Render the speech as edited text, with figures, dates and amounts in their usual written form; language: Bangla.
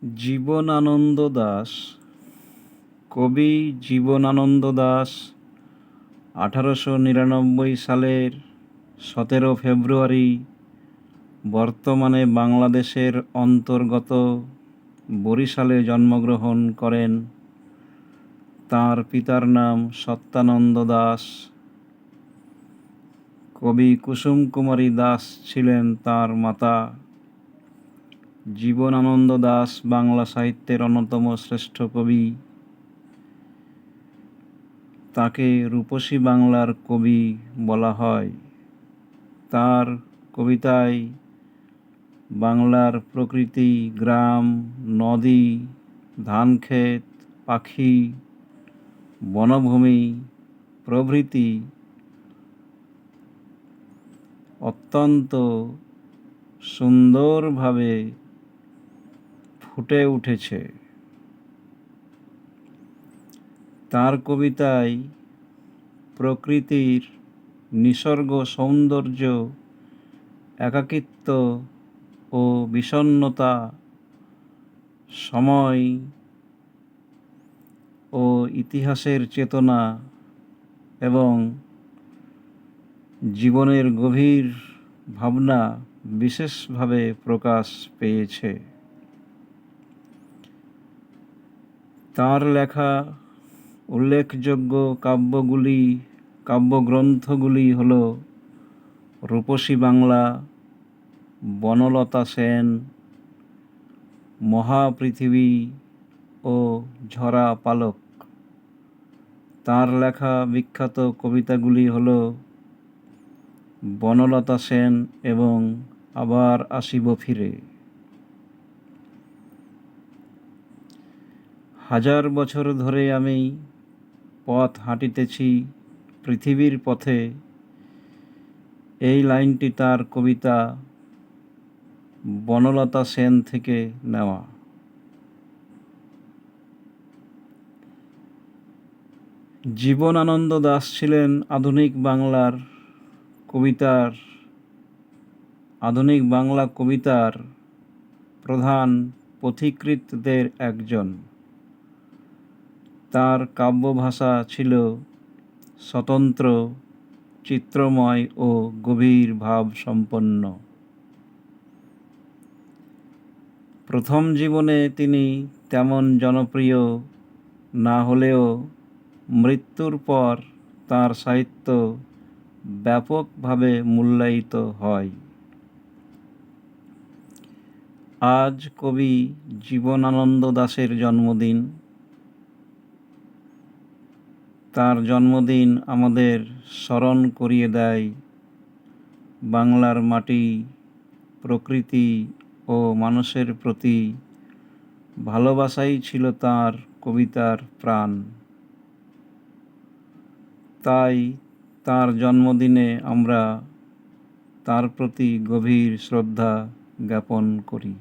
জীবনানন্দ দাশ। কবি জীবনানন্দ দাশ 1899 সালের 17 ফেব্রুয়ারি বর্তমানে বাংলাদেশের অন্তর্গত বরিশালে জন্মগ্রহণ করেন। তাঁর পিতার নাম সত্যানন্দ দাশ। কবি কুসুম কুমারী দাশ ছিলেন তাঁর মাতা। জীবনানন্দ দাশ বাংলা সাহিত্যের অন্যতম শ্রেষ্ঠ কবি। তাকে রূপসী বাংলার কবি বলা হয়। তার কবিতায় বাংলার প্রকৃতি, গ্রাম, নদী, ধানক্ষেত, পাখি, বনভূমি প্রভৃতি অত্যন্ত সুন্দরভাবে ফুটে উঠেছে। তার কবিতায় প্রকৃতির নিসর্গ সৌন্দর্য, একাকিত্ব ও বিষণ্ণতা, সময় ও ইতিহাসের চেতনা এবং জীবনের গভীর ভাবনা বিশেষভাবে প্রকাশ পেয়েছে। তার লেখা উল্লেখযোগ্য কাব্যগ্রন্থগুলি হল রূপসী বাংলা, বনলতা সেন, মহাপৃথিবী ও ঝরা পালক। তার লেখা বিখ্যাত কবিতাগুলি হল বনলতা সেন এবং আবার আসিব ফিরে। হাজার বছর ধরে আমি পথ হাঁটিতেছি পৃথিবীর পথে। এই লাইনটি তার কবিতা বনলতা সেন থেকে নেওয়া। জীবনানন্দ দাশ ছিলেন আধুনিক বাংলা কবিতার প্রধান পথিকৃৎদের একজন। তার কাব্যভাষা ছিল স্বতন্ত্র, চিত্রময় ও গভীর ভাবসম্পন্ন। প্রথম জীবনে তিনি তেমন জনপ্রিয় না হলেও মৃত্যুর পর তাঁর সাহিত্য ব্যাপকভাবে মূল্যায়িত হয়। আজ কবি জীবনানন্দ দাশের জন্মদিন। তার জন্মদিন আমাদের স্মরণ করিয়ে দেয় বাংলার মাটি, প্রকৃতি ও মানুষের প্রতি ভালোবাসাই ছিল তাঁর কবিতার প্রাণ। তাই তাঁর জন্মদিনে আমরা তাঁর প্রতি গভীর শ্রদ্ধা জ্ঞাপন করি।